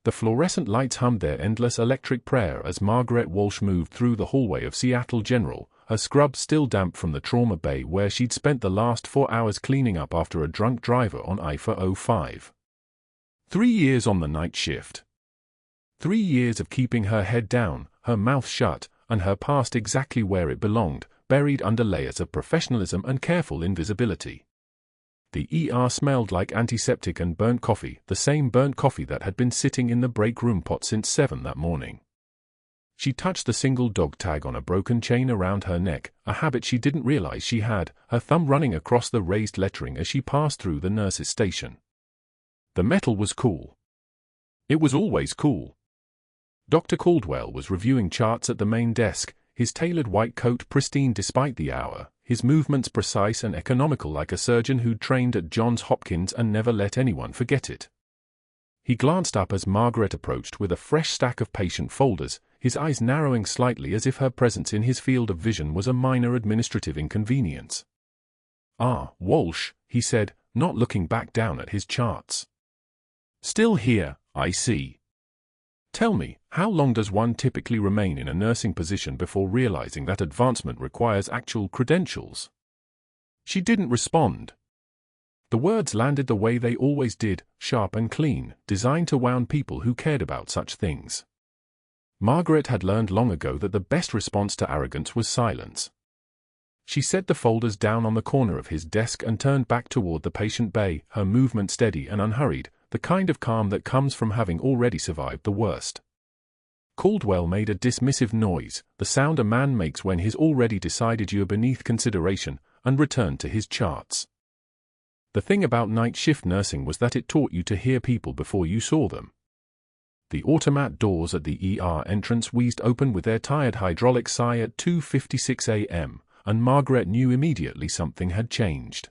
The fluorescent lights hummed their endless electric prayer as Margaret Walsh moved through the hallway of Seattle General, her scrub still damp from the trauma bay where she'd spent the last 4 hours cleaning up after a drunk driver on I-405. 3 years on the night shift. 3 years of keeping her head down, her mouth shut, and her past exactly where it belonged, buried under layers of professionalism and careful invisibility. The ER smelled like antiseptic and burnt coffee, the same burnt coffee that had been sitting in the break room pot since 7 that morning. She touched the single dog tag on a broken chain around her neck, a habit she didn't realize she had, her thumb running across the raised lettering as she passed through the nurse's station. The metal was cool. It was always cool. Dr. Caldwell was reviewing charts at the main desk, his tailored white coat pristine despite the hour, his movements precise and economical like a surgeon who'd trained at Johns Hopkins and never let anyone forget it. He glanced up as Margaret approached with a fresh stack of patient folders, his eyes narrowing slightly as if her presence in his field of vision was a minor administrative inconvenience. "Ah, Walsh," he said, not looking back down at his charts. "Still here, I see. Tell me, how long does one typically remain in a nursing position before realizing that advancement requires actual credentials?" She didn't respond. The words landed the way they always did, sharp and clean, designed to wound people who cared about such things. Margaret had learned long ago that the best response to arrogance was silence. She set the folders down on the corner of his desk and turned back toward the patient bay, her movement steady and unhurried, the kind of calm that comes from having already survived the worst. Caldwell made a dismissive noise, the sound a man makes when he's already decided you're beneath consideration, and returned to his charts. The thing about night shift nursing was that it taught you to hear people before you saw them. The automat doors at the ER entrance wheezed open with their tired hydraulic sigh at 2:56 a.m., and Margaret knew immediately something had changed.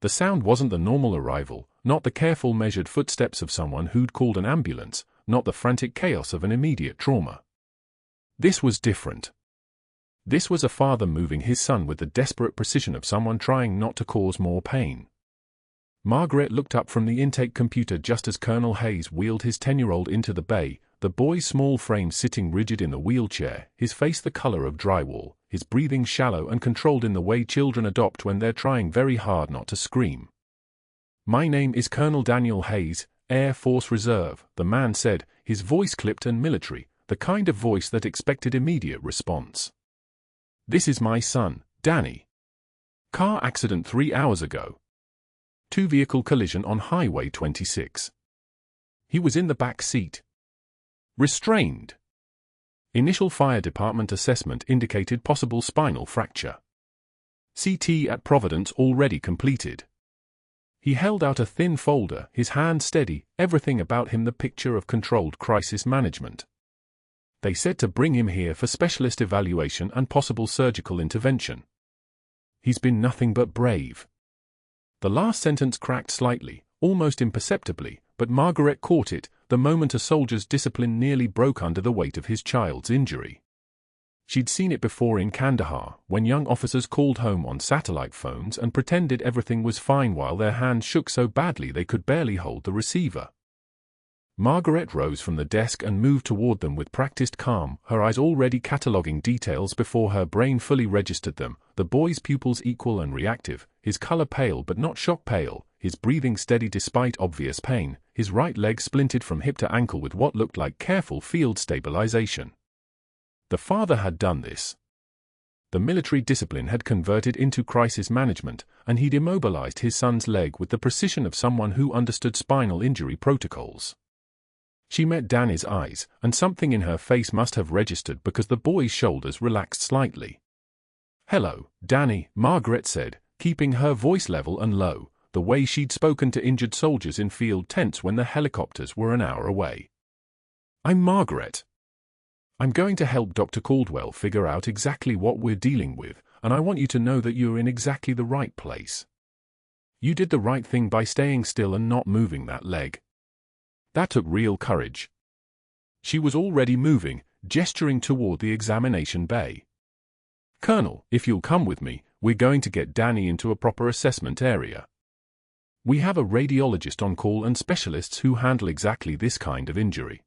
The sound wasn't the normal arrival, not the careful measured footsteps of someone who'd called an ambulance, not the frantic chaos of an immediate trauma. This was different. This was a father moving his son with the desperate precision of someone trying not to cause more pain. Margaret looked up from the intake computer just as Colonel Hayes wheeled his 10-year-old into the bay, the boy's small frame sitting rigid in the wheelchair, his face the color of drywall, his breathing shallow and controlled in the way children adopt when they're trying very hard not to scream. "My name is Colonel Daniel Hayes, Air Force Reserve," the man said, his voice clipped and military, the kind of voice that expected immediate response. "This is my son, Danny. Car accident 3 hours ago. 2-vehicle collision on Highway 26. He was in the back seat. Restrained. Initial fire department assessment indicated possible spinal fracture. CT at Providence already completed." He held out a thin folder, his hand steady, everything about him the picture of controlled crisis management. "They said to bring him here for specialist evaluation and possible surgical intervention. He's been nothing but brave." The last sentence cracked slightly, almost imperceptibly, but Margaret caught it, the moment a soldier's discipline nearly broke under the weight of his child's injury. She'd seen it before in Kandahar, when young officers called home on satellite phones and pretended everything was fine while their hands shook so badly they could barely hold the receiver. Margaret rose from the desk and moved toward them with practiced calm, her eyes already cataloguing details before her brain fully registered them, the boy's pupils equal and reactive, his color pale but not shock pale, his breathing steady despite obvious pain, his right leg splinted from hip to ankle with what looked like careful field stabilization. The father had done this. The military discipline had converted into crisis management, and he'd immobilized his son's leg with the precision of someone who understood spinal injury protocols. She met Danny's eyes, and something in her face must have registered because the boy's shoulders relaxed slightly. "Hello, Danny," Margaret said, keeping her voice level and low, the way she'd spoken to injured soldiers in field tents when the helicopters were an hour away. "I'm Margaret. I'm going to help Dr. Caldwell figure out exactly what we're dealing with, and I want you to know that you're in exactly the right place. You did the right thing by staying still and not moving that leg. That took real courage." She was already moving, gesturing toward the examination bay. "Colonel, if you'll come with me, we're going to get Danny into a proper assessment area." We have a radiologist on call and specialists who handle exactly this kind of injury.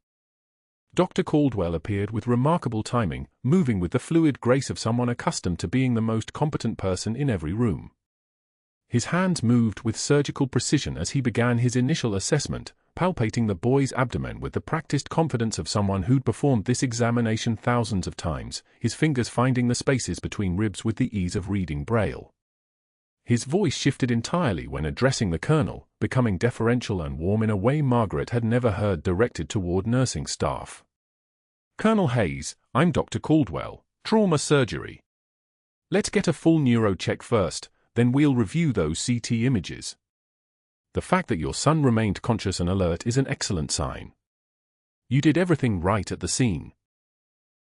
Dr. Caldwell appeared with remarkable timing, moving with the fluid grace of someone accustomed to being the most competent person in every room. His hands moved with surgical precision as he began his initial assessment, palpating the boy's abdomen with the practiced confidence of someone who'd performed this examination thousands of times, his fingers finding the spaces between ribs with the ease of reading Braille. His voice shifted entirely when addressing the colonel, becoming deferential and warm in a way Margaret had never heard directed toward nursing staff. "Colonel Hayes, I'm Dr. Caldwell, trauma surgery. Let's get a full neuro check first, then we'll review those CT images. The fact that your son remained conscious and alert is an excellent sign. You did everything right at the scene."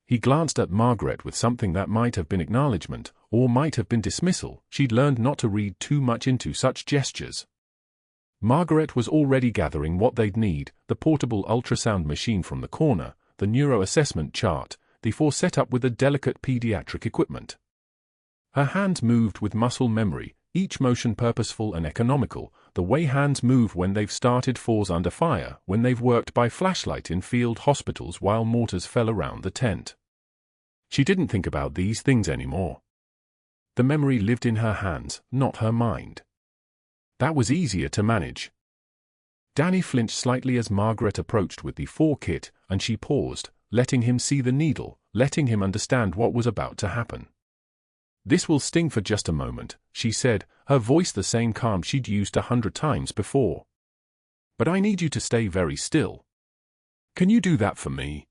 He glanced at Margaret with something that might have been acknowledgement, or might have been dismissal. She'd learned not to read too much into such gestures. Margaret was already gathering what they'd need: the portable ultrasound machine from the corner, the neuro-assessment chart, the four set up with the delicate pediatric equipment. Her hands moved with muscle memory, each motion purposeful and economical, the way hands move when they've started falls under fire, when they've worked by flashlight in field hospitals while mortars fell around the tent. She didn't think about these things anymore. The memory lived in her hands, not her mind. That was easier to manage. Danny flinched slightly as Margaret approached with the 4 kit, and she paused, letting him see the needle, letting him understand what was about to happen. "This will sting for just a moment," she said, her voice the same calm she'd used 100 times before. "But I need you to stay very still. Can you do that for me?"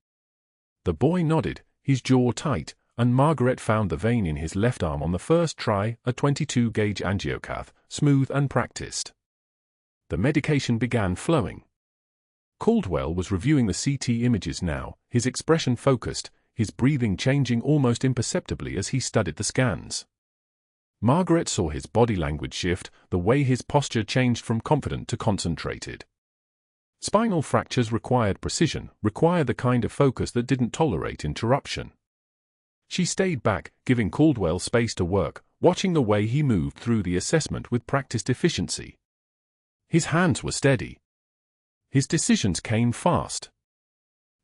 The boy nodded, his jaw tight, and Margaret found the vein in his left arm on the first try, a 22-gauge angiocath, smooth and practiced. The medication began flowing. Caldwell was reviewing the CT images now, his expression focused, his breathing changing almost imperceptibly as he studied the scans. Margaret saw his body language shift, the way his posture changed from confident to concentrated. Spinal fractures required precision, required the kind of focus that didn't tolerate interruption. She stayed back, giving Caldwell space to work, watching the way he moved through the assessment with practiced efficiency. His hands were steady. His decisions came fast.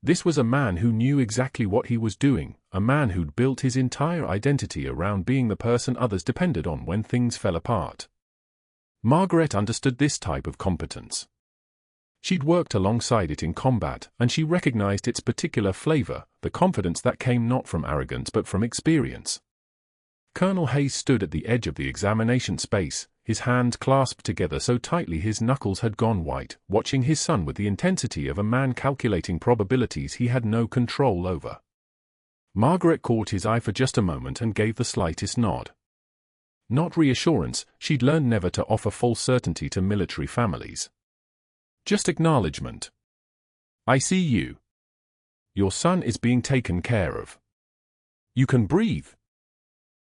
This was a man who knew exactly what he was doing, a man who'd built his entire identity around being the person others depended on when things fell apart. Margaret understood this type of competence. She'd worked alongside it in combat, and she recognized its particular flavor, the confidence that came not from arrogance but from experience. Colonel Hayes stood at the edge of the examination space, his hands clasped together so tightly his knuckles had gone white, watching his son with the intensity of a man calculating probabilities he had no control over. Margaret caught his eye for just a moment and gave the slightest nod. Not reassurance, she'd learned never to offer false certainty to military families. Just acknowledgement. "I see you. Your son is being taken care of. You can breathe."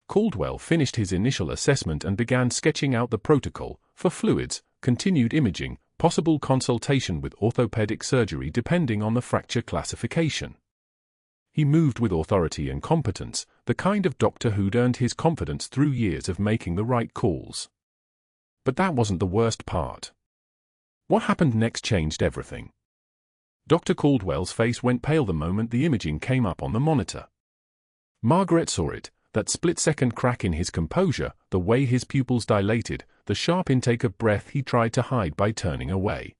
Caldwell finished his initial assessment and began sketching out the protocol for fluids, continued imaging, possible consultation with orthopedic surgery depending on the fracture classification. He moved with authority and competence, the kind of doctor who'd earned his confidence through years of making the right calls. But that wasn't the worst part. What happened next changed everything. Dr. Caldwell's face went pale the moment the imaging came up on the monitor. Margaret saw it, that split-second crack in his composure, the way his pupils dilated, the sharp intake of breath he tried to hide by turning away.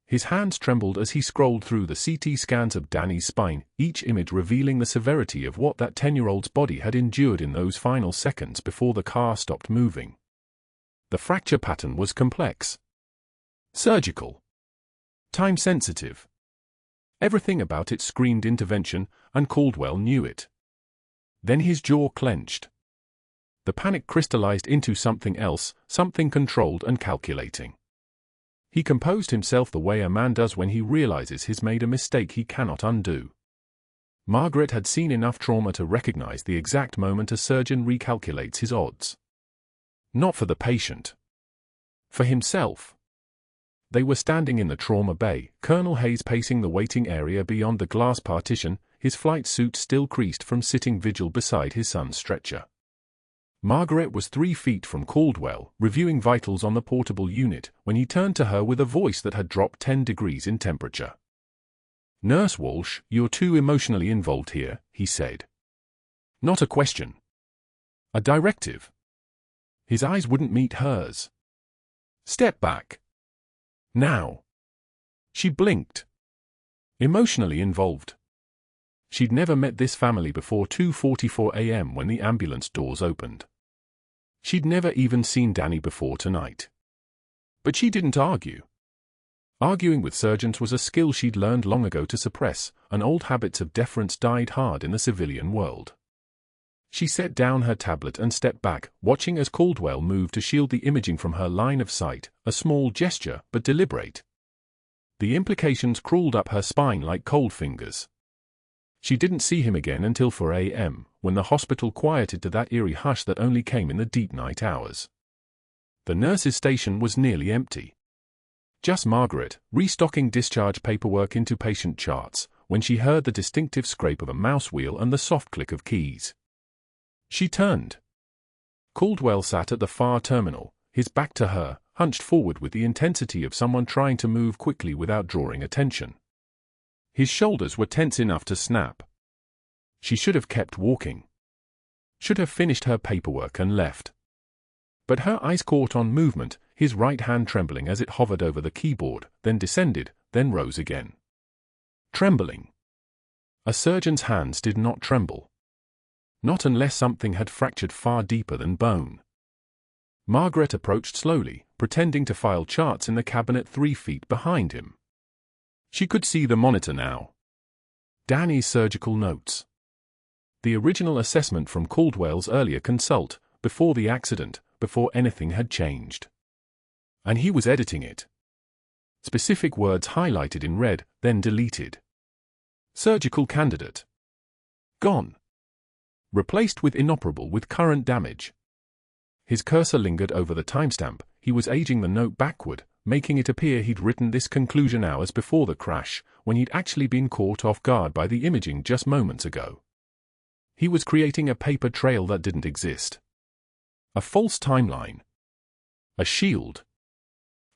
His hands trembled as he scrolled through the CT scans of Danny's spine, each image revealing the severity of what that 10-year-old's body had endured in those final seconds before the car stopped moving. The fracture pattern was complex. Surgical. Time-sensitive. Everything about it screamed intervention, and Caldwell knew it. Then his jaw clenched. The panic crystallized into something else, something controlled and calculating. He composed himself the way a man does when he realizes he's made a mistake he cannot undo. Margaret had seen enough trauma to recognize the exact moment a surgeon recalculates his odds. Not for the patient. For himself. They were standing in the trauma bay, Colonel Hayes pacing the waiting area beyond the glass partition, his flight suit still creased from sitting vigil beside his son's stretcher. Margaret was 3 feet from Caldwell, reviewing vitals on the portable unit, when he turned to her with a voice that had dropped 10 degrees in temperature. "Nurse Walsh, you're too emotionally involved here," he said. Not a question. A directive. His eyes wouldn't meet hers. "Step back. Now." She blinked. Emotionally involved. She'd never met this family before 2:44 a.m. when the ambulance doors opened. She'd never even seen Danny before tonight. But she didn't argue. Arguing with surgeons was a skill she'd learned long ago to suppress, and old habits of deference died hard in the civilian world. She set down her tablet and stepped back, watching as Caldwell moved to shield the imaging from her line of sight, a small gesture, but deliberate. The implications crawled up her spine like cold fingers. She didn't see him again until 4 a.m., when the hospital quieted to that eerie hush that only came in the deep night hours. The nurse's station was nearly empty. Just Margaret, restocking discharge paperwork into patient charts, when she heard the distinctive scrape of a mouse wheel and the soft click of keys. She turned. Caldwell sat at the far terminal, his back to her, hunched forward with the intensity of someone trying to move quickly without drawing attention. His shoulders were tense enough to snap. She should have kept walking. Should have finished her paperwork and left. But her eyes caught on movement, his right hand trembling as it hovered over the keyboard, then descended, then rose again. Trembling. A surgeon's hands did not tremble. Not unless something had fractured far deeper than bone. Margaret approached slowly, pretending to file charts in the cabinet 3 feet behind him. She could see the monitor now. Danny's surgical notes. The original assessment from Caldwell's earlier consult, before the accident, before anything had changed. And he was editing it. Specific words highlighted in red, then deleted. Surgical candidate. Gone. Replaced with inoperable with current damage. His cursor lingered over the timestamp. He was aging the note backward, making it appear he'd written this conclusion hours before the crash, when he'd actually been caught off guard by the imaging just moments ago. He was creating a paper trail that didn't exist. A false timeline. A shield.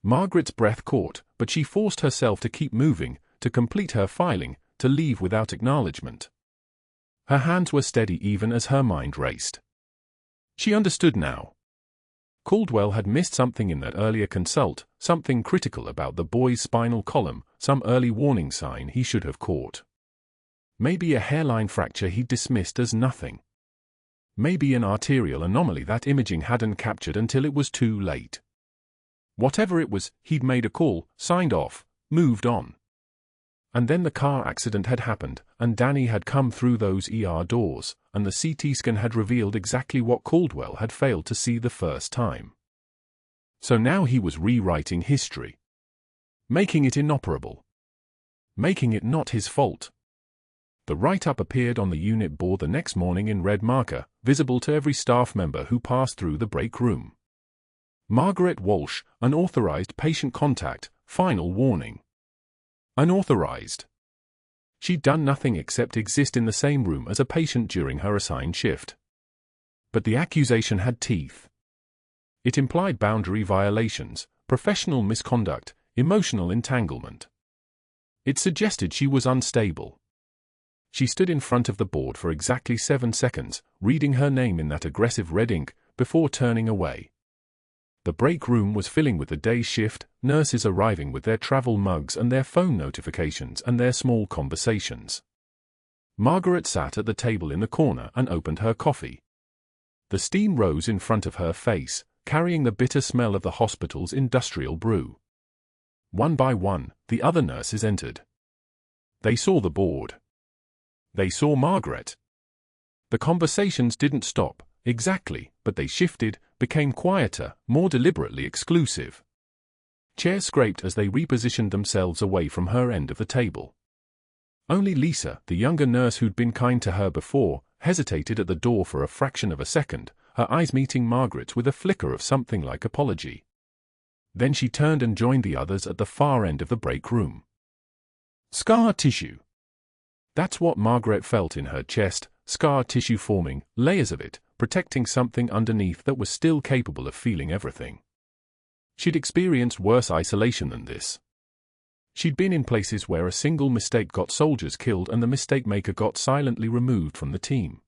Margaret's breath caught, but she forced herself to keep moving, to complete her filing, to leave without acknowledgement. Her hands were steady even as her mind raced. She understood now. Caldwell had missed something in that earlier consult, something critical about the boy's spinal column, some early warning sign he should have caught. Maybe a hairline fracture he'd dismissed as nothing. Maybe an arterial anomaly that imaging hadn't captured until it was too late. Whatever it was, he'd made a call, signed off, moved on. And then the car accident had happened, and Danny had come through those ER doors, and the CT scan had revealed exactly what Caldwell had failed to see the first time. So now he was rewriting history. Making it inoperable. Making it not his fault. The write-up appeared on the unit board the next morning in red marker, visible to every staff member who passed through the break room. Margaret Walsh, unauthorized patient contact, final warning. Unauthorized. She'd done nothing except exist in the same room as a patient during her assigned shift. But the accusation had teeth. It implied boundary violations, professional misconduct, emotional entanglement. It suggested she was unstable. She stood in front of the board for exactly 7 seconds, reading her name in that aggressive red ink, before turning away. The break room was filling with the day's shift, nurses arriving with their travel mugs and their phone notifications and their small conversations. Margaret sat at the table in the corner and opened her coffee. The steam rose in front of her face, carrying the bitter smell of the hospital's industrial brew. One by one, the other nurses entered. They saw the board. They saw Margaret. The conversations didn't stop, exactly, but they shifted, became quieter, more deliberately exclusive. Chairs scraped as they repositioned themselves away from her end of the table. Only Lisa, the younger nurse who'd been kind to her before, hesitated at the door for a fraction of a second, her eyes meeting Margaret's with a flicker of something like apology. Then she turned and joined the others at the far end of the break room. Scar tissue. That's what Margaret felt in her chest, scar tissue forming, layers of it, protecting something underneath that was still capable of feeling everything. She'd experienced worse isolation than this. She'd been in places where a single mistake got soldiers killed and the mistake maker got silently removed from the team.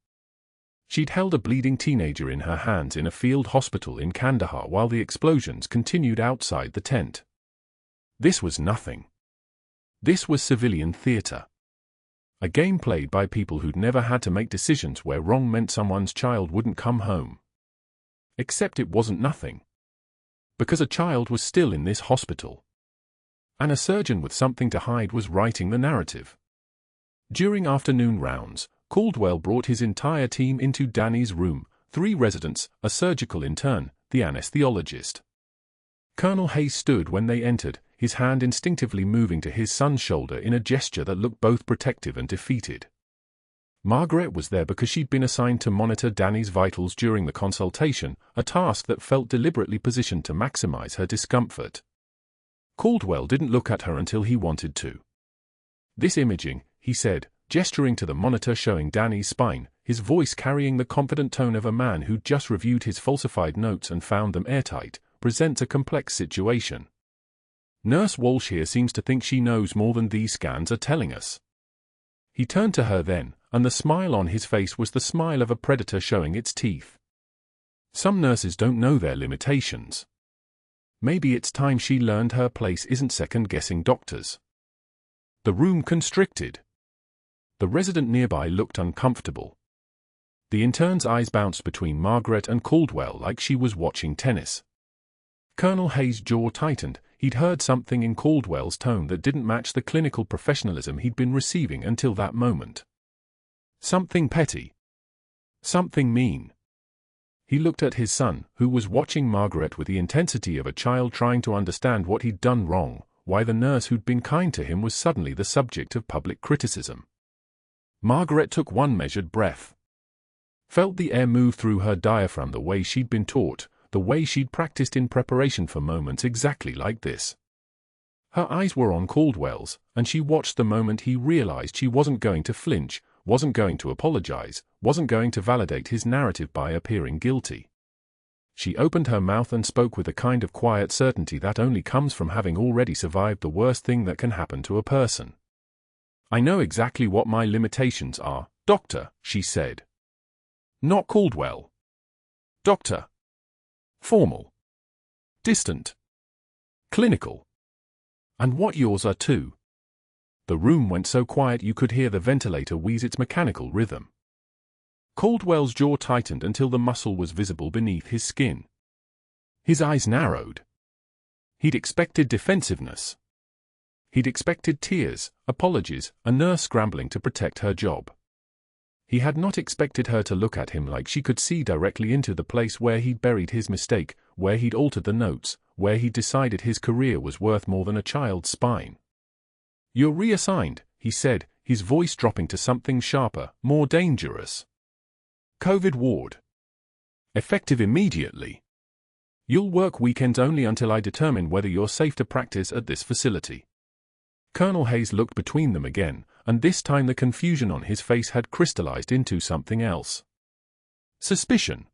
She'd held a bleeding teenager in her hands in a field hospital in Kandahar while the explosions continued outside the tent. This was nothing. This was civilian theater. A game played by people who'd never had to make decisions where wrong meant someone's child wouldn't come home. Except it wasn't nothing. Because a child was still in this hospital. And a surgeon with something to hide was writing the narrative. During afternoon rounds, Caldwell brought his entire team into Danny's room, 3 residents, a surgical intern, the anesthesiologist. Colonel Hayes stood when they entered, his hand instinctively moving to his son's shoulder in a gesture that looked both protective and defeated. Margaret was there because she'd been assigned to monitor Danny's vitals during the consultation, a task that felt deliberately positioned to maximize her discomfort. Caldwell didn't look at her until he wanted to. "This imaging," he said, gesturing to the monitor showing Danny's spine, his voice carrying the confident tone of a man who'd just reviewed his falsified notes and found them airtight, "presents a complex situation. Nurse Walsh here seems to think she knows more than these scans are telling us." He turned to her then, and the smile on his face was the smile of a predator showing its teeth. "Some nurses don't know their limitations. Maybe it's time she learned her place isn't second-guessing doctors." The room constricted. The resident nearby looked uncomfortable. The intern's eyes bounced between Margaret and Caldwell like she was watching tennis. Colonel Hayes' jaw tightened. He'd heard something in Caldwell's tone that didn't match the clinical professionalism he'd been receiving until that moment. Something petty. Something mean. He looked at his son, who was watching Margaret with the intensity of a child trying to understand what he'd done wrong, why the nurse who'd been kind to him was suddenly the subject of public criticism. Margaret took one measured breath. Felt the air move through her diaphragm the way she'd been taught, the way she'd practiced in preparation for moments exactly like this. Her eyes were on Caldwell's, and she watched the moment he realized she wasn't going to flinch, wasn't going to apologize, wasn't going to validate his narrative by appearing guilty. She opened her mouth and spoke with a kind of quiet certainty that only comes from having already survived the worst thing that can happen to a person. "I know exactly what my limitations are, Doctor," she said. "Not Caldwell. Doctor. Formal. Distant. Clinical. And what yours are too." The room went so quiet you could hear the ventilator wheeze its mechanical rhythm. Caldwell's jaw tightened until the muscle was visible beneath his skin. His eyes narrowed. He'd expected defensiveness. He'd expected tears, apologies, a nurse scrambling to protect her job. He had not expected her to look at him like she could see directly into the place where he'd buried his mistake, where he'd altered the notes, where he'd decided his career was worth more than a child's spine. "You're reassigned," he said, his voice dropping to something sharper, more dangerous. "COVID ward. Effective immediately. You'll work weekends only until I determine whether you're safe to practice at this facility." Colonel Hayes looked between them again, and this time the confusion on his face had crystallized into something else. Suspicion.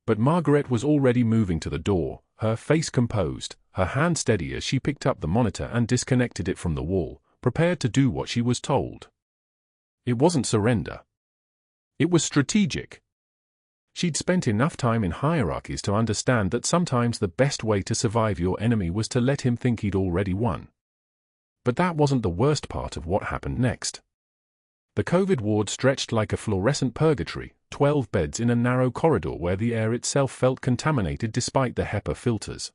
But Margaret was already moving to the door, her face composed, her hand steady as she picked up the monitor and disconnected it from the wall, prepared to do what she was told. It wasn't surrender. It was strategic. She'd spent enough time in hierarchies to understand that sometimes the best way to survive your enemy was to let him think he'd already won. But that wasn't the worst part of what happened next. The COVID ward stretched like a fluorescent purgatory, 12 beds in a narrow corridor where the air itself felt contaminated despite the HEPA filters.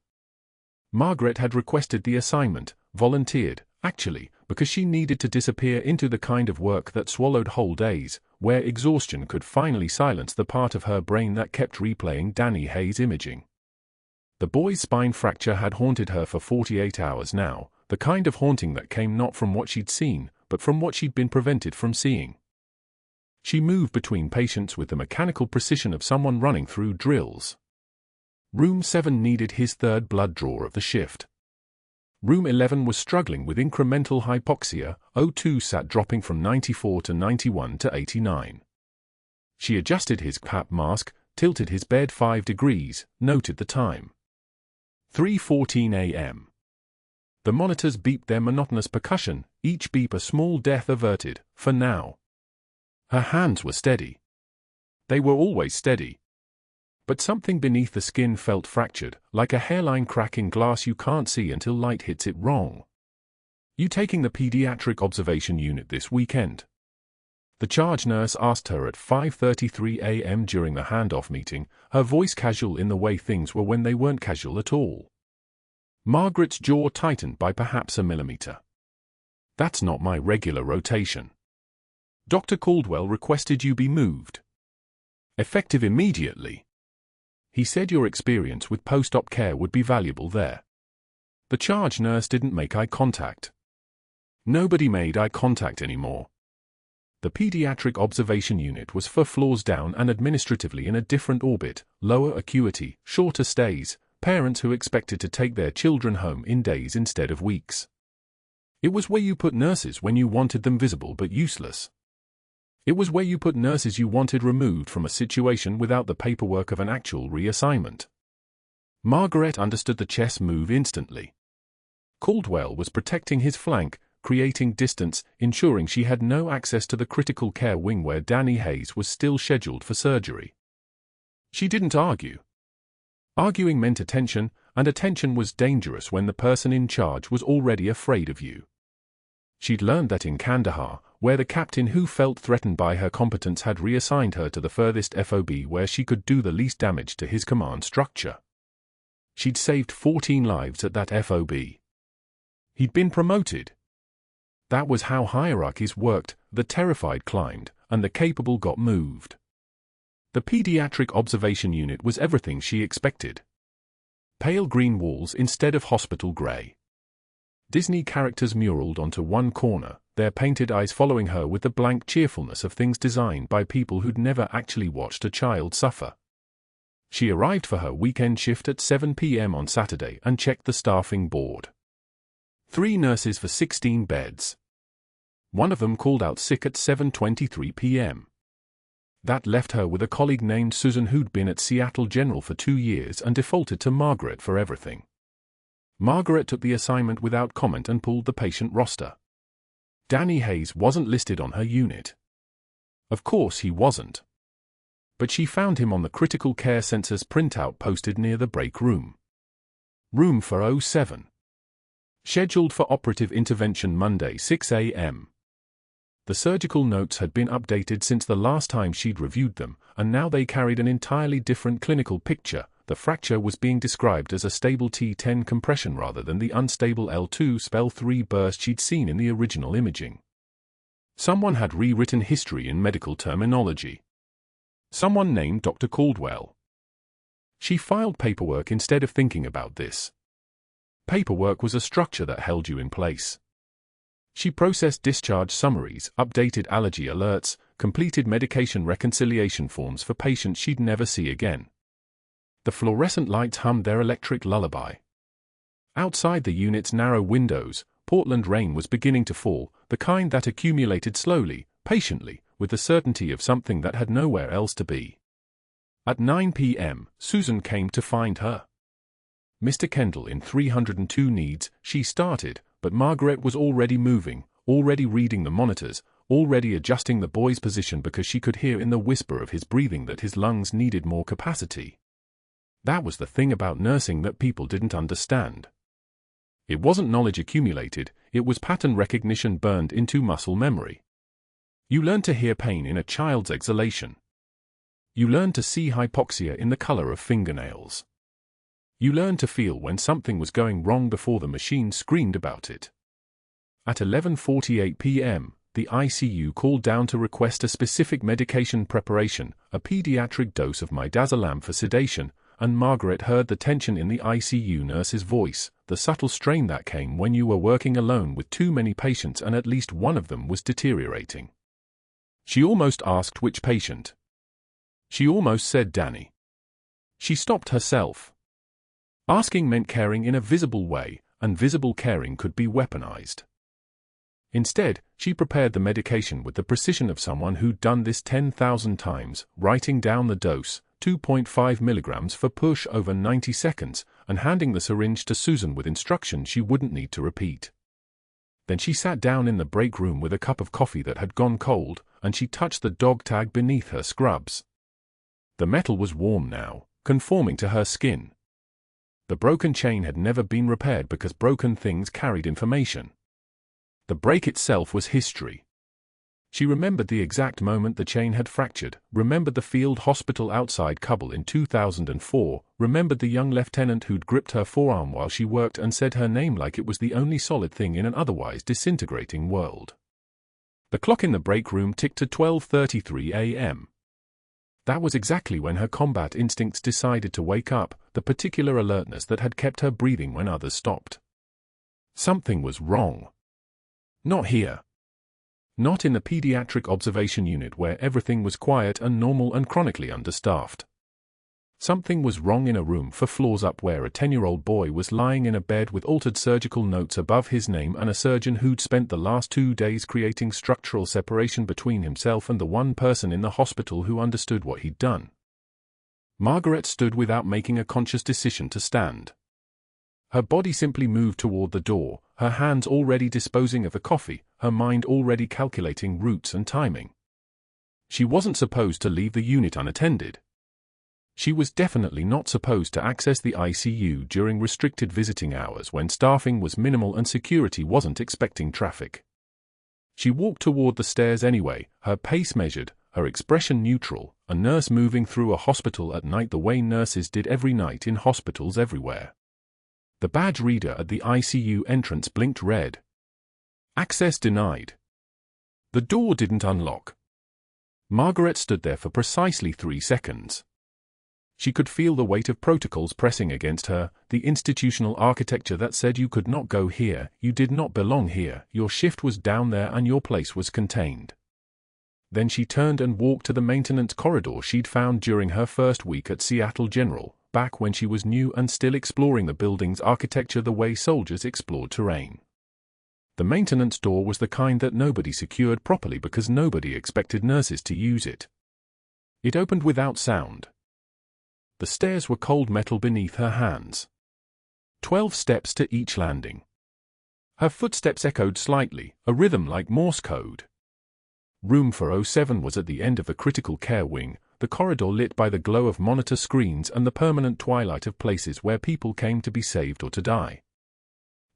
Margaret had requested the assignment, volunteered, actually, because she needed to disappear into the kind of work that swallowed whole days, where exhaustion could finally silence the part of her brain that kept replaying Danny Hayes' imaging. The boy's spine fracture had haunted her for 48 hours now, the kind of haunting that came not from what she'd seen, but from what she'd been prevented from seeing. She moved between patients with the mechanical precision of someone running through drills. Room 7 needed his third blood draw of the shift. Room 11 was struggling with incremental hypoxia, O2 sat dropping from 94 to 91 to 89. She adjusted his cap mask, tilted his bed 5 degrees, noted the time. 3:14 a.m. The monitors beeped their monotonous percussion, each beep a small death averted, for now. Her hands were steady. They were always steady. But something beneath the skin felt fractured, like a hairline crack in glass you can't see until light hits it wrong. You taking the pediatric observation unit this weekend? The charge nurse asked her at 5:33 a.m. during the handoff meeting, her voice casual in the way things were when they weren't casual at all. Margaret's jaw tightened by perhaps a millimeter. That's not my regular rotation. Dr. Caldwell requested you be moved. Effective immediately. He said your experience with post-op care would be valuable there. The charge nurse didn't make eye contact. Nobody made eye contact anymore. The pediatric observation unit was 4 floors down and administratively in a different orbit, lower acuity, shorter stays, parents who expected to take their children home in days instead of weeks. It was where you put nurses when you wanted them visible but useless. It was where you put nurses you wanted removed from a situation without the paperwork of an actual reassignment. Margaret understood the chess move instantly. Caldwell was protecting his flank, creating distance, ensuring she had no access to the critical care wing where Danny Hayes was still scheduled for surgery. She didn't argue. Arguing meant attention, and attention was dangerous when the person in charge was already afraid of you. She'd learned that in Kandahar, where the captain who felt threatened by her competence had reassigned her to the furthest FOB where she could do the least damage to his command structure. She'd saved 14 lives at that FOB. He'd been promoted. That was how hierarchies worked, the terrified climbed, and the capable got moved. The pediatric observation unit was everything she expected. Pale green walls instead of hospital grey. Disney characters muraled onto one corner, their painted eyes following her with the blank cheerfulness of things designed by people who'd never actually watched a child suffer. She arrived for her weekend shift at 7 p.m. on Saturday and checked the staffing board. 3 nurses for 16 beds. One of them called out sick at 7:23 p.m. That left her with a colleague named Susan who'd been at Seattle General for 2 years and defaulted to Margaret for everything. Margaret took the assignment without comment and pulled the patient roster. Danny Hayes wasn't listed on her unit. Of course he wasn't. But she found him on the critical care census printout posted near the break room. Room 407. Scheduled for operative intervention Monday 6 a.m. The surgical notes had been updated since the last time she'd reviewed them, and now they carried an entirely different clinical picture. The fracture was being described as a stable T10 compression rather than the unstable L2/L3 burst she'd seen in the original imaging. Someone had rewritten history in medical terminology. Someone named Dr. Caldwell. She filed paperwork instead of thinking about this. Paperwork was a structure that held you in place. She processed discharge summaries, updated allergy alerts, completed medication reconciliation forms for patients she'd never see again. The fluorescent lights hummed their electric lullaby. Outside the unit's narrow windows, Portland rain was beginning to fall, the kind that accumulated slowly, patiently, with the certainty of something that had nowhere else to be. At 9 p.m., Susan came to find her. Mr. Kendall in 302 needs, she started, but Margaret was already moving, already reading the monitors, already adjusting the boy's position because she could hear in the whisper of his breathing that his lungs needed more capacity. That was the thing about nursing that people didn't understand. It wasn't knowledge accumulated, it was pattern recognition burned into muscle memory. You learn to hear pain in a child's exhalation. You learn to see hypoxia in the color of fingernails. You learn to feel when something was going wrong before the machine screamed about it. At 11:48 p.m., the ICU called down to request a specific medication preparation, a pediatric dose of midazolam for sedation, and Margaret heard the tension in the ICU nurse's voice, the subtle strain that came when you were working alone with too many patients and at least one of them was deteriorating. She almost asked which patient. She almost said Danny. She stopped herself. Asking meant caring in a visible way, and visible caring could be weaponized. Instead, she prepared the medication with the precision of someone who'd done this 10,000 times, writing down the dose, 2.5 milligrams for push over 90 seconds, and handing the syringe to Susan with instructions she wouldn't need to repeat. Then she sat down in the break room with a cup of coffee that had gone cold, and she touched the dog tag beneath her scrubs. The metal was warm now, conforming to her skin. The broken chain had never been repaired because broken things carried information. The break itself was history. She remembered the exact moment the chain had fractured, remembered the field hospital outside Caldwell in 2004, remembered the young lieutenant who'd gripped her forearm while she worked and said her name like it was the only solid thing in an otherwise disintegrating world. The clock in the break room ticked to 12:33 a.m. That was exactly when her combat instincts decided to wake up, the particular alertness that had kept her breathing when others stopped. Something was wrong. Not here. Not in the pediatric observation unit where everything was quiet and normal and chronically understaffed. Something was wrong in a room 4 floors up where a 10-year-old boy was lying in a bed with altered surgical notes above his name and a surgeon who'd spent the last 2 days creating structural separation between himself and the one person in the hospital who understood what he'd done. Margaret stood without making a conscious decision to stand. Her body simply moved toward the door, her hands already disposing of the coffee, her mind already calculating routes and timing. She wasn't supposed to leave the unit unattended. She was definitely not supposed to access the ICU during restricted visiting hours when staffing was minimal and security wasn't expecting traffic. She walked toward the stairs anyway, her pace measured, her expression neutral, a nurse moving through a hospital at night the way nurses did every night in hospitals everywhere. The badge reader at the ICU entrance blinked red. Access denied. The door didn't unlock. Margaret stood there for precisely 3 seconds. She could feel the weight of protocols pressing against her, the institutional architecture that said you could not go here, you did not belong here, your shift was down there and your place was contained. Then she turned and walked to the maintenance corridor she'd found during her first week at Seattle General, back when she was new and still exploring the building's architecture the way soldiers explored terrain. The maintenance door was the kind that nobody secured properly because nobody expected nurses to use it. It opened without sound. The stairs were cold metal beneath her hands. 12 steps to each landing. Her footsteps echoed slightly, a rhythm like Morse code. Room 407 was at the end of the critical care wing, the corridor lit by the glow of monitor screens and the permanent twilight of places where people came to be saved or to die.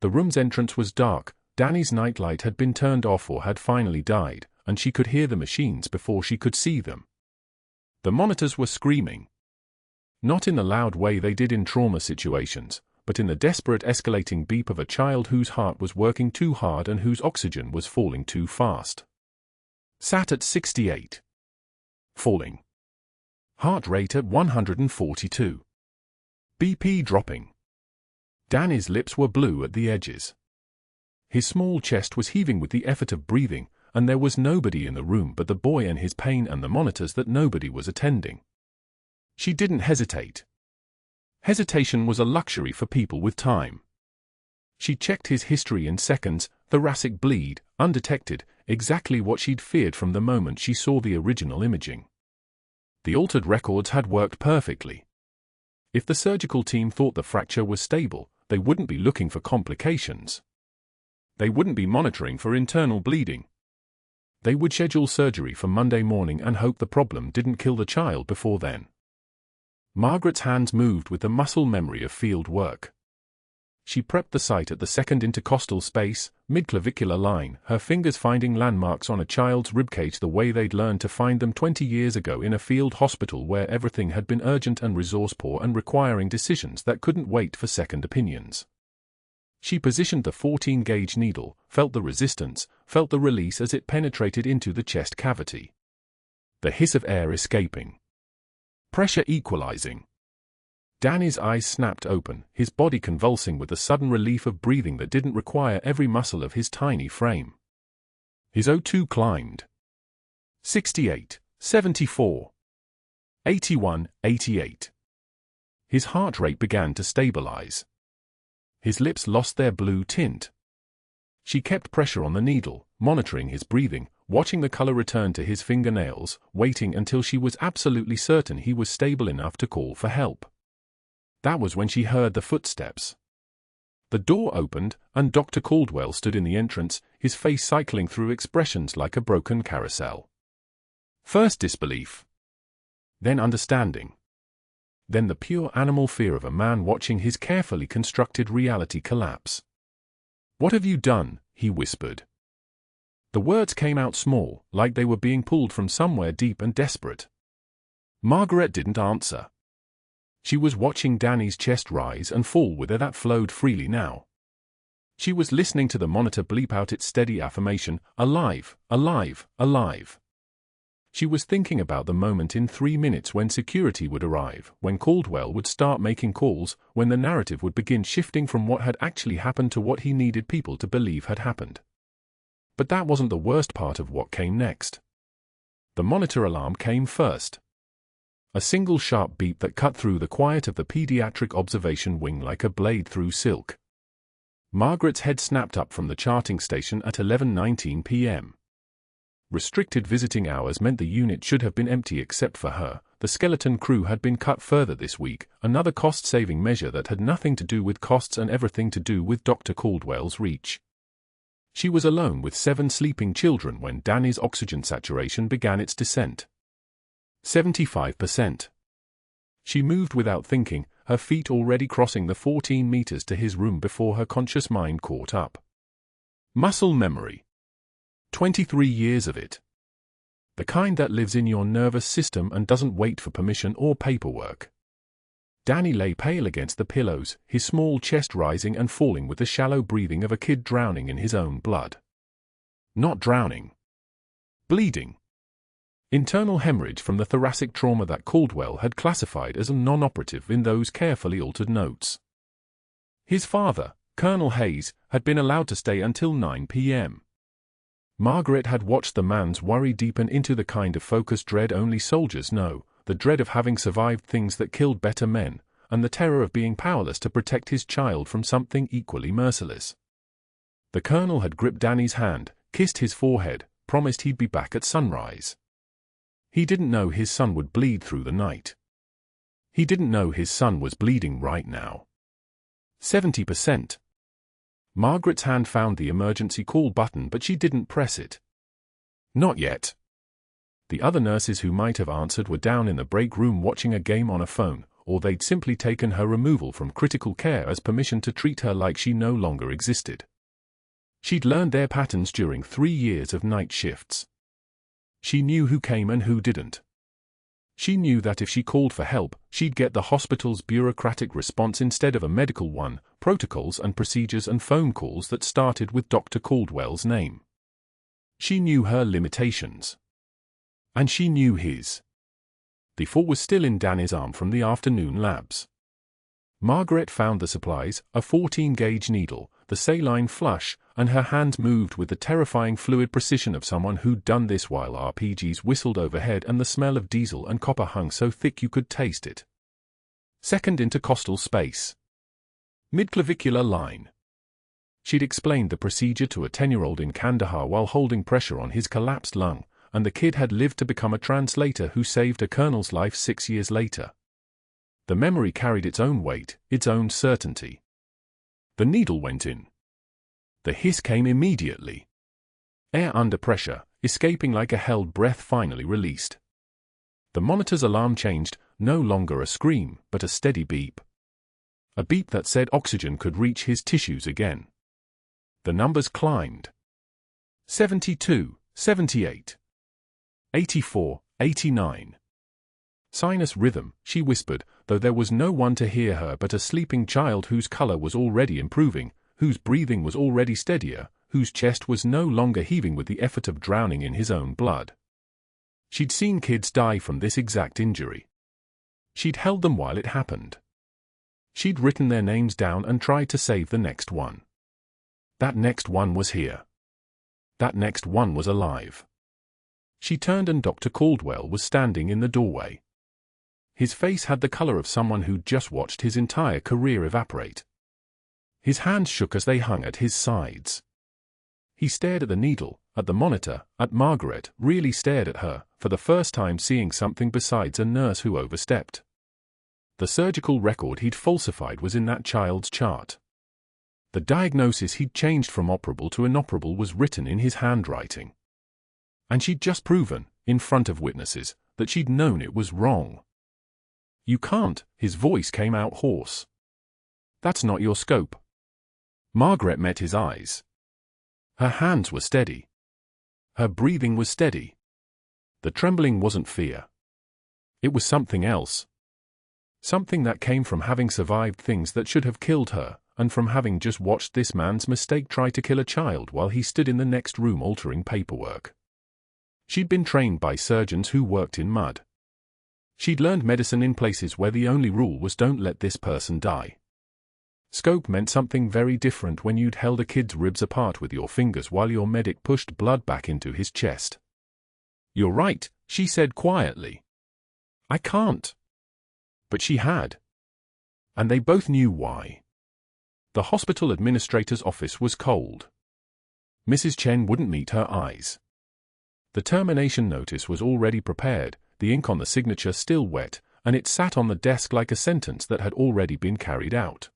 The room's entrance was dark, Danny's nightlight had been turned off or had finally died, and she could hear the machines before she could see them. The monitors were screaming. Not in the loud way they did in trauma situations, but in the desperate escalating beep of a child whose heart was working too hard and whose oxygen was falling too fast. Sat at 68. Falling. Heart rate at 142. BP dropping. Danny's lips were blue at the edges. His small chest was heaving with the effort of breathing, and there was nobody in the room but the boy and his pain and the monitors that nobody was attending. She didn't hesitate. Hesitation was a luxury for people with time. She checked his history in seconds, thoracic bleed, undetected, exactly what she'd feared from the moment she saw the original imaging. The altered records had worked perfectly. If the surgical team thought the fracture was stable, they wouldn't be looking for complications. They wouldn't be monitoring for internal bleeding. They would schedule surgery for Monday morning and hope the problem didn't kill the child before then. Margaret's hands moved with the muscle memory of field work. She prepped the site at the second intercostal space, mid-clavicular line, her fingers finding landmarks on a child's ribcage the way they'd learned to find them 20 years ago in a field hospital where everything had been urgent and resource-poor and requiring decisions that couldn't wait for second opinions. She positioned the 14-gauge needle, felt the resistance, felt the release as it penetrated into the chest cavity. The hiss of air escaping. Pressure equalizing. Danny's eyes snapped open, his body convulsing with the sudden relief of breathing that didn't require every muscle of his tiny frame. His O2 climbed. 68, 74, 81, 88. His heart rate began to stabilize. His lips lost their blue tint. She kept pressure on the needle, monitoring his breathing, watching the color return to his fingernails, waiting until she was absolutely certain he was stable enough to call for help. That was when she heard the footsteps. The door opened, and Dr. Caldwell stood in the entrance, his face cycling through expressions like a broken carousel. First disbelief. Then understanding. Then the pure animal fear of a man watching his carefully constructed reality collapse. "What have you done?" he whispered. The words came out small, like they were being pulled from somewhere deep and desperate. Margaret didn't answer. She was watching Danny's chest rise and fall with air that flowed freely now. She was listening to the monitor bleep out its steady affirmation, "Alive, alive, alive." She was thinking about the moment in 3 minutes when security would arrive, when Caldwell would start making calls, when the narrative would begin shifting from what had actually happened to what he needed people to believe had happened. But that wasn't the worst part of what came next. The monitor alarm came first. A single sharp beep that cut through the quiet of the pediatric observation wing like a blade through silk. Margaret's head snapped up from the charting station at 11:19 p.m. Restricted visiting hours meant the unit should have been empty except for her. The skeleton crew had been cut further this week, another cost-saving measure that had nothing to do with costs and everything to do with Dr. Caldwell's reach. She was alone with 7 sleeping children when Danny's oxygen saturation began its descent. 75%. She moved without thinking, her feet already crossing the 14 meters to his room before her conscious mind caught up. Muscle memory. 23 years of it. The kind that lives in your nervous system and doesn't wait for permission or paperwork. Danny lay pale against the pillows, his small chest rising and falling with the shallow breathing of a kid drowning in his own blood. Not drowning. Bleeding. Internal hemorrhage from the thoracic trauma that Caldwell had classified as non-operative in those carefully altered notes. His father, Colonel Hayes, had been allowed to stay until 9 p.m. Margaret had watched the man's worry deepen into the kind of focused dread only soldiers know, the dread of having survived things that killed better men, and the terror of being powerless to protect his child from something equally merciless. The colonel had gripped Danny's hand, kissed his forehead, promised he'd be back at sunrise. He didn't know his son would bleed through the night. He didn't know his son was bleeding right now. 70%. Margaret's hand found the emergency call button, but she didn't press it. Not yet. The other nurses who might have answered were down in the break room watching a game on a phone, or they'd simply taken her removal from critical care as permission to treat her like she no longer existed. She'd learned their patterns during 3 years of night shifts. She knew who came and who didn't. She knew that if she called for help, she'd get the hospital's bureaucratic response instead of a medical one, protocols and procedures and phone calls that started with Dr. Caldwell's name. She knew her limitations. And she knew his. The fall was still in Danny's arm from the afternoon labs. Margaret found the supplies, a 14-gauge needle, the saline flush, and her hands moved with the terrifying fluid precision of someone who'd done this while RPGs whistled overhead and the smell of diesel and copper hung so thick you could taste it. Second intercostal space. Midclavicular line. She'd explained the procedure to a 10-year-old in Kandahar while holding pressure on his collapsed lung, and the kid had lived to become a translator who saved a colonel's life 6 years later. The memory carried its own weight, its own certainty. The needle went in. The hiss came immediately. Air under pressure, escaping like a held breath finally released. The monitor's alarm changed, no longer a scream, but a steady beep. A beep that said oxygen could reach his tissues again. The numbers climbed. 72, 78. 84, 89. Sinus rhythm, she whispered, though there was no one to hear her but a sleeping child whose color was already improving, whose breathing was already steadier, whose chest was no longer heaving with the effort of drowning in his own blood. She'd seen kids die from this exact injury. She'd held them while it happened. She'd written their names down and tried to save the next one. That next one was here. That next one was alive. She turned and Dr. Caldwell was standing in the doorway. His face had the color of someone who'd just watched his entire career evaporate. His hands shook as they hung at his sides. He stared at the needle, at the monitor, at Margaret, really stared at her, for the first time seeing something besides a nurse who overstepped. The surgical record he'd falsified was in that child's chart. The diagnosis he'd changed from operable to inoperable was written in his handwriting. And she'd just proven, in front of witnesses, that she'd known it was wrong. "You can't," his voice came out hoarse. "That's not your scope." Margaret met his eyes. Her hands were steady. Her breathing was steady. The trembling wasn't fear. It was something else. Something that came from having survived things that should have killed her, and from having just watched this man's mistake try to kill a child while he stood in the next room altering paperwork. She'd been trained by surgeons who worked in mud. She'd learned medicine in places where the only rule was don't let this person die. Scope meant something very different when you'd held a kid's ribs apart with your fingers while your medic pushed blood back into his chest. "You're right," she said quietly. "I can't." But she had. And they both knew why. The hospital administrator's office was cold. Mrs. Chen wouldn't meet her eyes. The termination notice was already prepared, the ink on the signature still wet, and it sat on the desk like a sentence that had already been carried out.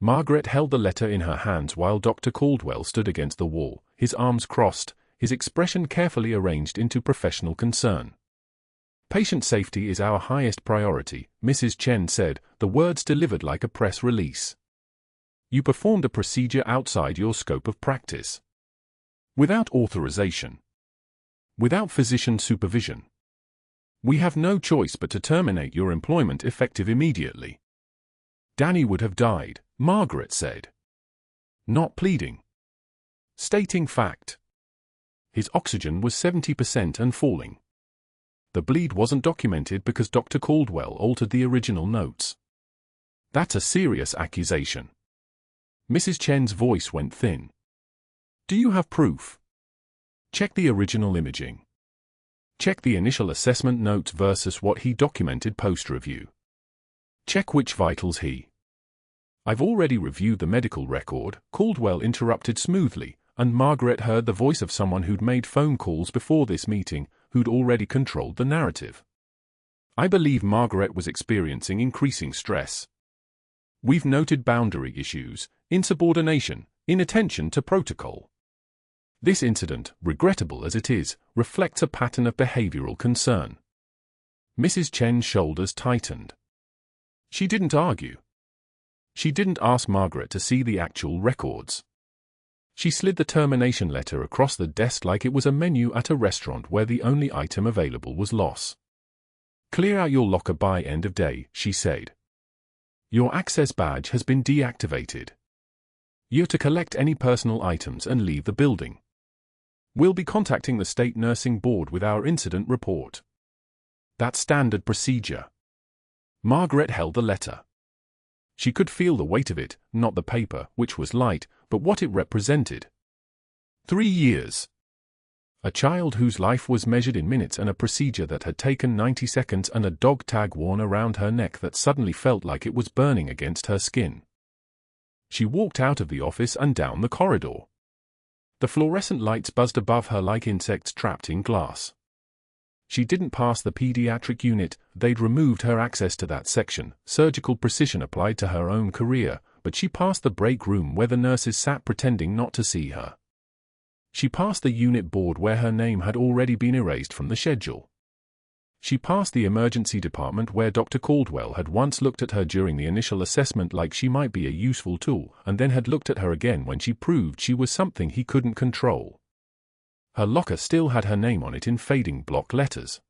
Margaret held the letter in her hands while Dr. Caldwell stood against the wall, his arms crossed, his expression carefully arranged into professional concern. "Patient safety is our highest priority," Mrs. Chen said, the words delivered like a press release. "You performed a procedure outside your scope of practice. Without authorization. Without physician supervision. We have no choice but to terminate your employment effective immediately." "Danny would have died," Margaret said. Not pleading. Stating fact. His oxygen was 70% and falling. The bleed wasn't documented because Dr. Caldwell altered the original notes. "That's a serious accusation." Mrs. Chen's voice went thin. "Do you have proof? Check the original imaging. Check the initial assessment notes versus what he documented post-review. Check which vitals he—" "I've already reviewed the medical record," Caldwell interrupted smoothly, and Margaret heard the voice of someone who'd made phone calls before this meeting, who'd already controlled the narrative. "I believe Margaret was experiencing increasing stress. We've noted boundary issues, insubordination, inattention to protocol. This incident, regrettable as it is, reflects a pattern of behavioral concern." Mrs. Chen's shoulders tightened. She didn't argue. She didn't ask Margaret to see the actual records. She slid the termination letter across the desk like it was a menu at a restaurant where the only item available was loss. "Clear out your locker by end of day," she said. "Your access badge has been deactivated. You're to collect any personal items and leave the building. We'll be contacting the State Nursing Board with our incident report. That's standard procedure." Margaret held the letter. She could feel the weight of it, not the paper, which was light, but what it represented. 3 years. A child whose life was measured in minutes and a procedure that had taken 90 seconds and a dog tag worn around her neck that suddenly felt like it was burning against her skin. She walked out of the office and down the corridor. The fluorescent lights buzzed above her like insects trapped in glass. She didn't pass the pediatric unit, they'd removed her access to that section, surgical precision applied to her own career, but she passed the break room where the nurses sat pretending not to see her. She passed the unit board where her name had already been erased from the schedule. She passed the emergency department where Dr. Caldwell had once looked at her during the initial assessment like she might be a useful tool, and then had looked at her again when she proved she was something he couldn't control. Her locker still had her name on it in fading block letters.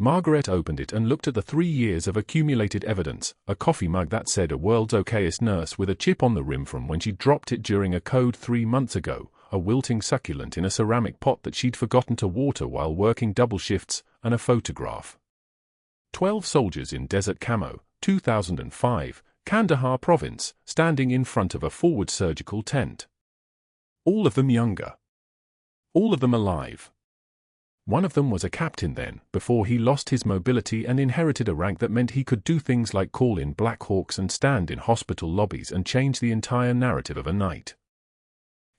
Margaret opened it and looked at the 3 years of accumulated evidence, a coffee mug that said "A World's Okayest Nurse" with a chip on the rim from when she dropped it during a code 3 months ago, a wilting succulent in a ceramic pot that she'd forgotten to water while working double shifts, and a photograph. 12 soldiers in desert camo, 2005, Kandahar province, standing in front of a forward surgical tent. All of them younger. All of them alive. One of them was a captain then, before he lost his mobility and inherited a rank that meant he could do things like call in Black Hawks and stand in hospital lobbies and change the entire narrative of a night.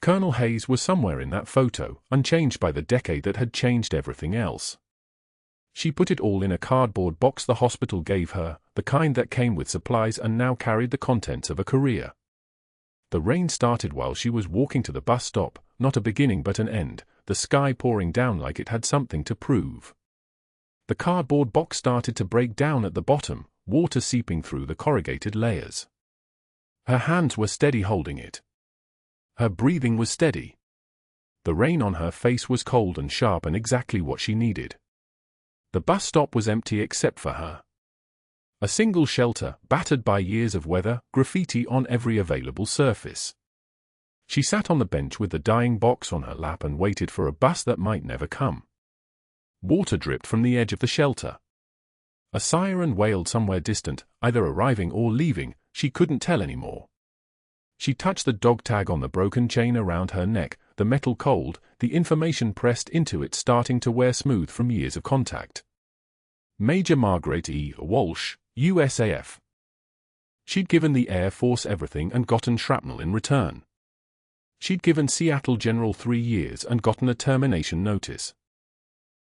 Colonel Hayes was somewhere in that photo, unchanged by the decade that had changed everything else. She put it all in a cardboard box the hospital gave her, the kind that came with supplies and now carried the contents of a career. The rain started while she was walking to the bus stop, not a beginning but an end, the sky pouring down like it had something to prove. The cardboard box started to break down at the bottom, water seeping through the corrugated layers. Her hands were steady holding it. Her breathing was steady. The rain on her face was cold and sharp and exactly what she needed. The bus stop was empty except for her. A single shelter, battered by years of weather, graffiti on every available surface. She sat on the bench with the dying box on her lap and waited for a bus that might never come. Water dripped from the edge of the shelter. A siren wailed somewhere distant, either arriving or leaving, she couldn't tell anymore. She touched the dog tag on the broken chain around her neck, the metal cold, the information pressed into it starting to wear smooth from years of contact. Major Margaret E. Walsh, USAF. She'd given the Air Force everything and gotten shrapnel in return. She'd given Seattle General 3 years and gotten a termination notice.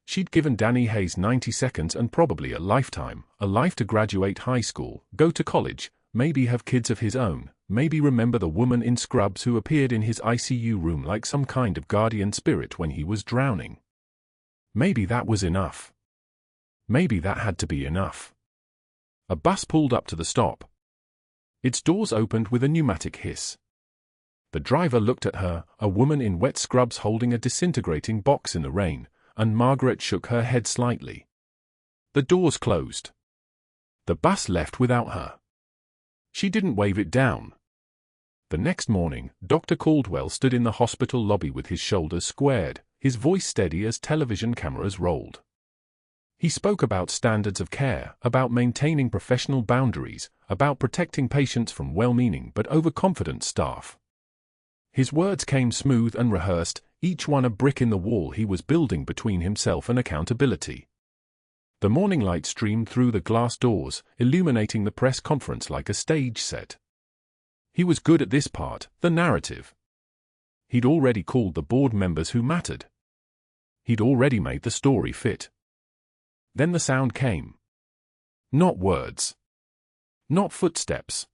She'd given Danny Hayes 90 seconds and probably a lifetime, a life to graduate high school, go to college, maybe have kids of his own, maybe remember the woman in scrubs who appeared in his ICU room like some kind of guardian spirit when he was drowning. Maybe that was enough. Maybe that had to be enough. A bus pulled up to the stop. Its doors opened with a pneumatic hiss. The driver looked at her, a woman in wet scrubs holding a disintegrating box in the rain, and Margaret shook her head slightly. The doors closed. The bus left without her. She didn't wave it down. The next morning, Dr. Caldwell stood in the hospital lobby with his shoulders squared, his voice steady as television cameras rolled. He spoke about standards of care, about maintaining professional boundaries, about protecting patients from well-meaning but overconfident staff. His words came smooth and rehearsed, each one a brick in the wall he was building between himself and accountability. The morning light streamed through the glass doors, illuminating the press conference like a stage set. He was good at this part, the narrative. He'd already called the board members who mattered. He'd already made the story fit. Then the sound came. Not words. Not footsteps.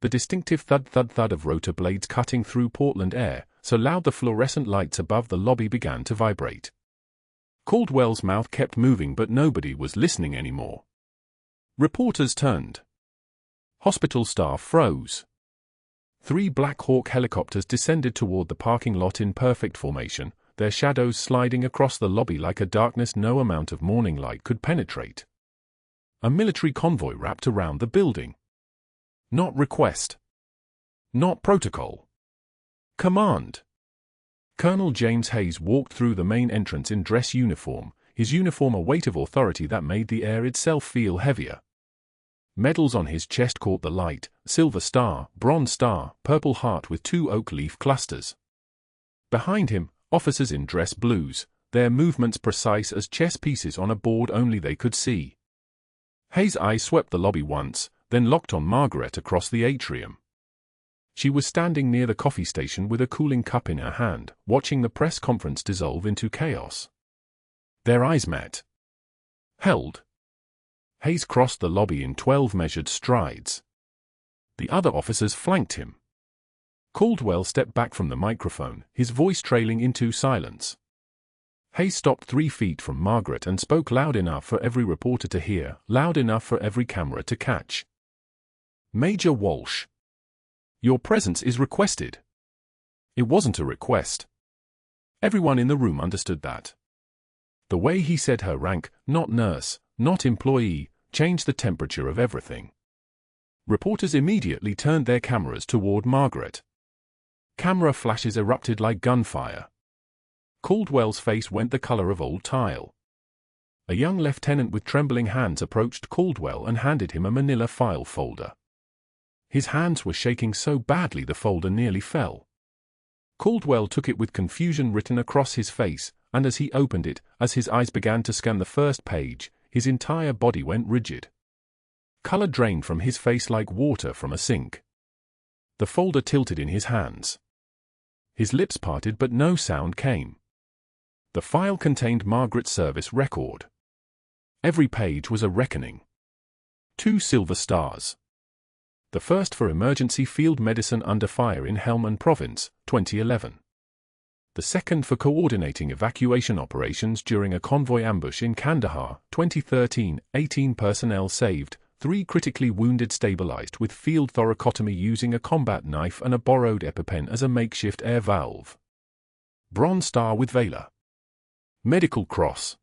The distinctive thud-thud-thud of rotor blades cutting through Portland air, so loud the fluorescent lights above the lobby began to vibrate. Caldwell's mouth kept moving but nobody was listening anymore. Reporters turned. Hospital staff froze. 3 Black Hawk helicopters descended toward the parking lot in perfect formation, their shadows sliding across the lobby like a darkness no amount of morning light could penetrate. A military convoy wrapped around the building. Not request. Not protocol. Command. Colonel James Hayes walked through the main entrance in dress uniform, his uniform a weight of authority that made the air itself feel heavier. Medals on his chest caught the light, silver star, bronze star, purple heart with 2 oak leaf clusters. Behind him, officers in dress blues, their movements precise as chess pieces on a board only they could see. Hayes' eyes swept the lobby once, then locked on Margaret across the atrium. She was standing near the coffee station with a cooling cup in her hand, watching the press conference dissolve into chaos. Their eyes met. Held. Hayes crossed the lobby in 12 measured strides. The other officers flanked him. Caldwell stepped back from the microphone, his voice trailing into silence. Hayes stopped 3 feet from Margaret and spoke loud enough for every reporter to hear, loud enough for every camera to catch. Major Walsh. Your presence is requested. It wasn't a request. Everyone in the room understood that. The way he said her rank, not nurse, not employee, changed the temperature of everything. Reporters immediately turned their cameras toward Margaret. Camera flashes erupted like gunfire. Caldwell's face went the color of old tile. A young lieutenant with trembling hands approached Caldwell and handed him a manila file folder. His hands were shaking so badly the folder nearly fell. Caldwell took it with confusion written across his face, and as he opened it, as his eyes began to scan the first page, his entire body went rigid. Color drained from his face like water from a sink. The folder tilted in his hands. His lips parted but no sound came. The file contained Margaret's service record. Every page was a reckoning. 2 silver stars. The first for emergency field medicine under fire in Helmand Province, 2011. The second for coordinating evacuation operations during a convoy ambush in Kandahar, 2013, 18 personnel saved, 3 critically wounded stabilized with field thoracotomy using a combat knife and a borrowed EpiPen as a makeshift air valve. Bronze Star with Valor. Medical Cross.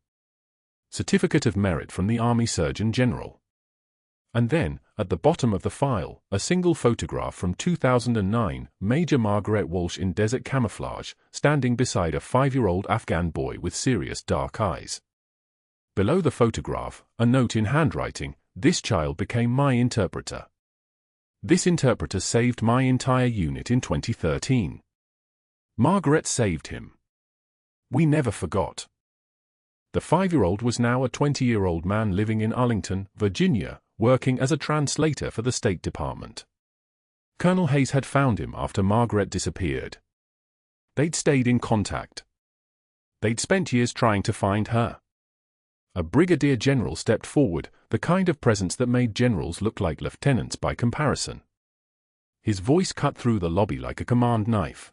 Certificate of Merit from the Army Surgeon General. And then, at the bottom of the file, a single photograph from 2009, Major Margaret Walsh in desert camouflage, standing beside a 5-year-old Afghan boy with serious dark eyes. Below the photograph, a note in handwriting, "This child became my interpreter. This interpreter saved my entire unit in 2013. Margaret saved him. We never forgot." The 5-year-old was now a 20-year-old man living in Arlington, Virginia, working as a translator for the State Department. Colonel Hayes had found him after Margaret disappeared. They'd stayed in contact. They'd spent years trying to find her. A brigadier general stepped forward, the kind of presence that made generals look like lieutenants by comparison. His voice cut through the lobby like a command knife.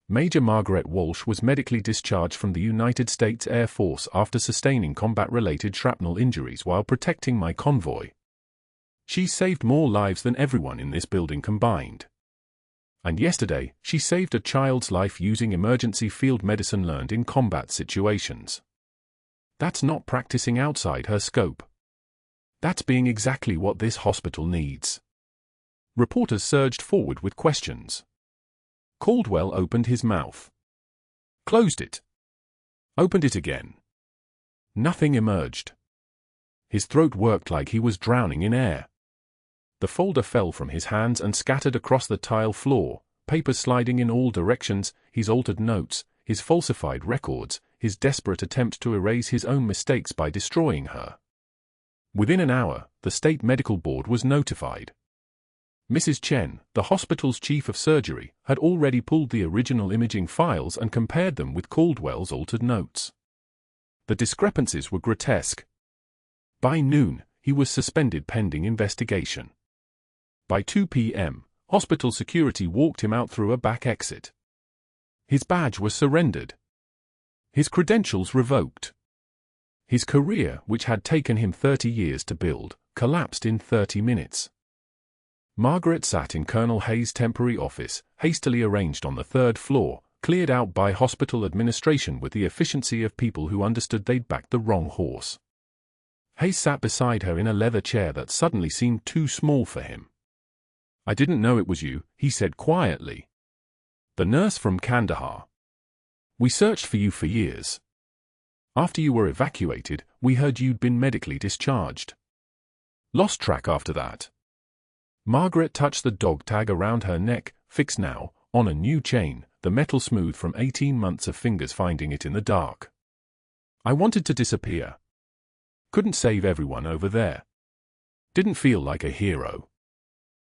Major Margaret Walsh was medically discharged from the United States Air Force after sustaining combat-related shrapnel injuries while protecting my convoy. She saved more lives than everyone in this building combined. And yesterday, she saved a child's life using emergency field medicine learned in combat situations. That's not practicing outside her scope. That's being exactly what this hospital needs. Reporters surged forward with questions. Caldwell opened his mouth. Closed it. Opened it again. Nothing emerged. His throat worked like he was drowning in air. The folder fell from his hands and scattered across the tile floor, papers sliding in all directions, his altered notes, his falsified records, his desperate attempt to erase his own mistakes by destroying her. Within an hour, the State Medical Board was notified. Mrs. Chen, the hospital's chief of surgery, had already pulled the original imaging files and compared them with Caldwell's altered notes. The discrepancies were grotesque. By noon, he was suspended pending investigation. By 2 p.m., hospital security walked him out through a back exit. His badge was surrendered. His credentials revoked. His career, which had taken him 30 years to build, collapsed in 30 minutes. Margaret sat in Colonel Hayes' temporary office, hastily arranged on the 3rd floor, cleared out by hospital administration with the efficiency of people who understood they'd backed the wrong horse. Hayes sat beside her in a leather chair that suddenly seemed too small for him. "I didn't know it was you," he said quietly. "The nurse from Kandahar. We searched for you for years. After you were evacuated, we heard you'd been medically discharged. Lost track after that." Margaret touched the dog tag around her neck, fixed now, on a new chain, the metal smooth from 18 months of fingers finding it in the dark. "I wanted to disappear. Couldn't save everyone over there. Didn't feel like a hero."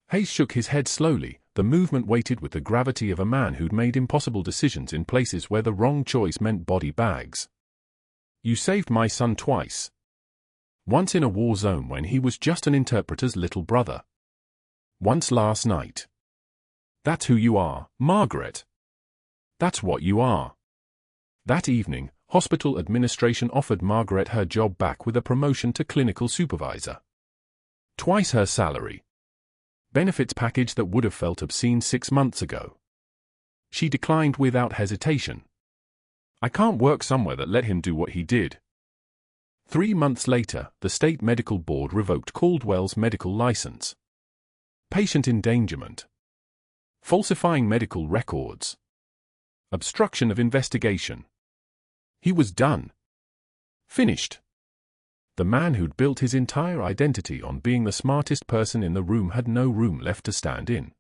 Hayes shook his head slowly, the movement weighted with the gravity of a man who'd made impossible decisions in places where the wrong choice meant body bags. "You saved my son twice. Once in a war zone when he was just an interpreter's little brother. Once last night. That's who you are, Margaret. That's what you are." That evening, hospital administration offered Margaret her job back with a promotion to clinical supervisor. Twice her salary. Benefits package that would have felt obscene 6 months ago. She declined without hesitation. "I can't work somewhere that let him do what he did." 3 months later, the State Medical Board revoked Caldwell's medical license. Patient endangerment. Falsifying medical records. Obstruction of investigation. He was done. Finished. The man who'd built his entire identity on being the smartest person in the room had no room left to stand in.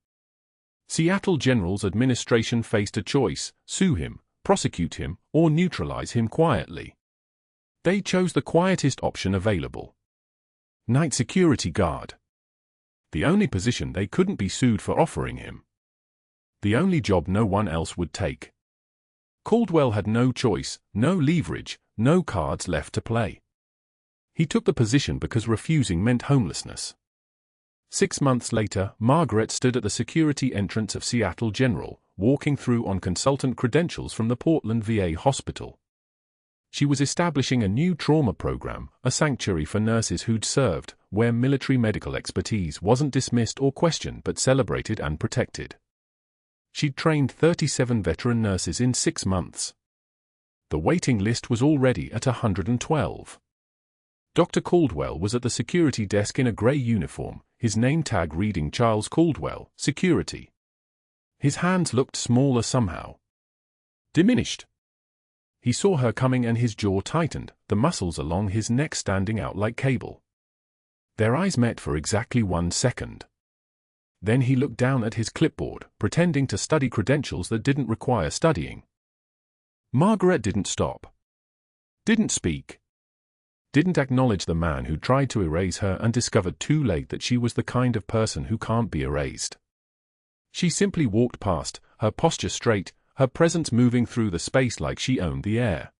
Seattle General's administration faced a choice: sue him, prosecute him, or neutralize him quietly. They chose the quietest option available. Night security guard. The only position they couldn't be sued for offering him. The only job no one else would take. Caldwell had no choice, no leverage, no cards left to play. He took the position because refusing meant homelessness. 6 months later, Margaret stood at the security entrance of Seattle General, walking through on consultant credentials from the Portland VA hospital. She was establishing a new trauma program, a sanctuary for nurses who'd served, where military medical expertise wasn't dismissed or questioned but celebrated and protected. She'd trained 37 veteran nurses in 6 months. The waiting list was already at 112. Dr. Caldwell was at the security desk in a gray uniform, his name tag reading Charles Caldwell, Security. His hands looked smaller somehow. Diminished. He saw her coming and his jaw tightened, the muscles along his neck standing out like cable. Their eyes met for exactly 1 second. Then he looked down at his clipboard, pretending to study credentials that didn't require studying. Margaret didn't stop. Didn't speak. Didn't acknowledge the man who tried to erase her and discovered too late that she was the kind of person who can't be erased. She simply walked past, her posture straight, her presence moving through the space like she owned the air.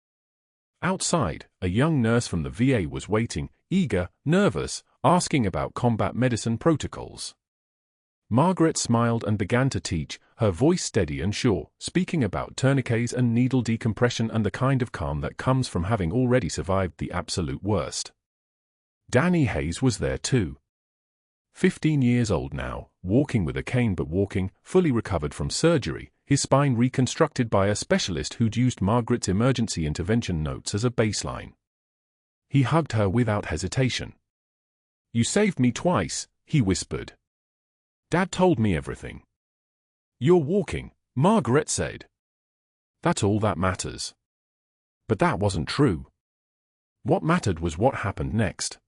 Outside, a young nurse from the VA was waiting, eager, nervous, asking about combat medicine protocols. Margaret smiled and began to teach, her voice steady and sure, speaking about tourniquets and needle decompression and the kind of calm that comes from having already survived the absolute worst. Danny Hayes was there too. 15 years old now, walking with a cane but walking, fully recovered from surgery, his spine reconstructed by a specialist who'd used Margaret's emergency intervention notes as a baseline. He hugged her without hesitation. "You saved me twice," he whispered. "Dad told me everything." "You're walking," Margaret said. "That's all that matters." But that wasn't true. What mattered was what happened next.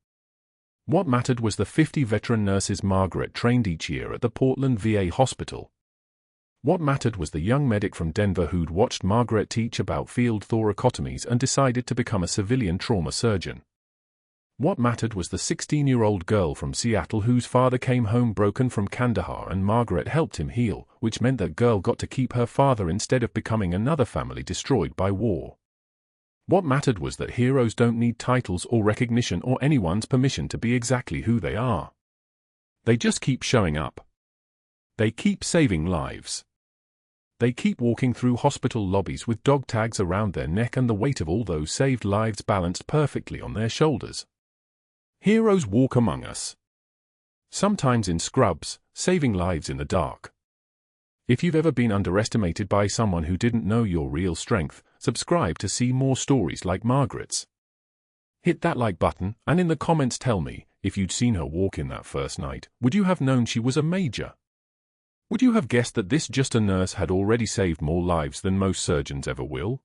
What mattered was the 50 veteran nurses Margaret trained each year at the Portland VA hospital. What mattered was the young medic from Denver who'd watched Margaret teach about field thoracotomies and decided to become a civilian trauma surgeon. What mattered was the 16-year-old girl from Seattle whose father came home broken from Kandahar and Margaret helped him heal, which meant that girl got to keep her father instead of becoming another family destroyed by war. What mattered was that heroes don't need titles or recognition or anyone's permission to be exactly who they are. They just keep showing up. They keep saving lives. They keep walking through hospital lobbies with dog tags around their neck and the weight of all those saved lives balanced perfectly on their shoulders. Heroes walk among us. Sometimes in scrubs, saving lives in the dark. If you've ever been underestimated by someone who didn't know your real strength, subscribe to see more stories like Margaret's. Hit that like button, and in the comments tell me, if you'd seen her walk in that first night, would you have known she was a major? Would you have guessed that this just a nurse had already saved more lives than most surgeons ever will?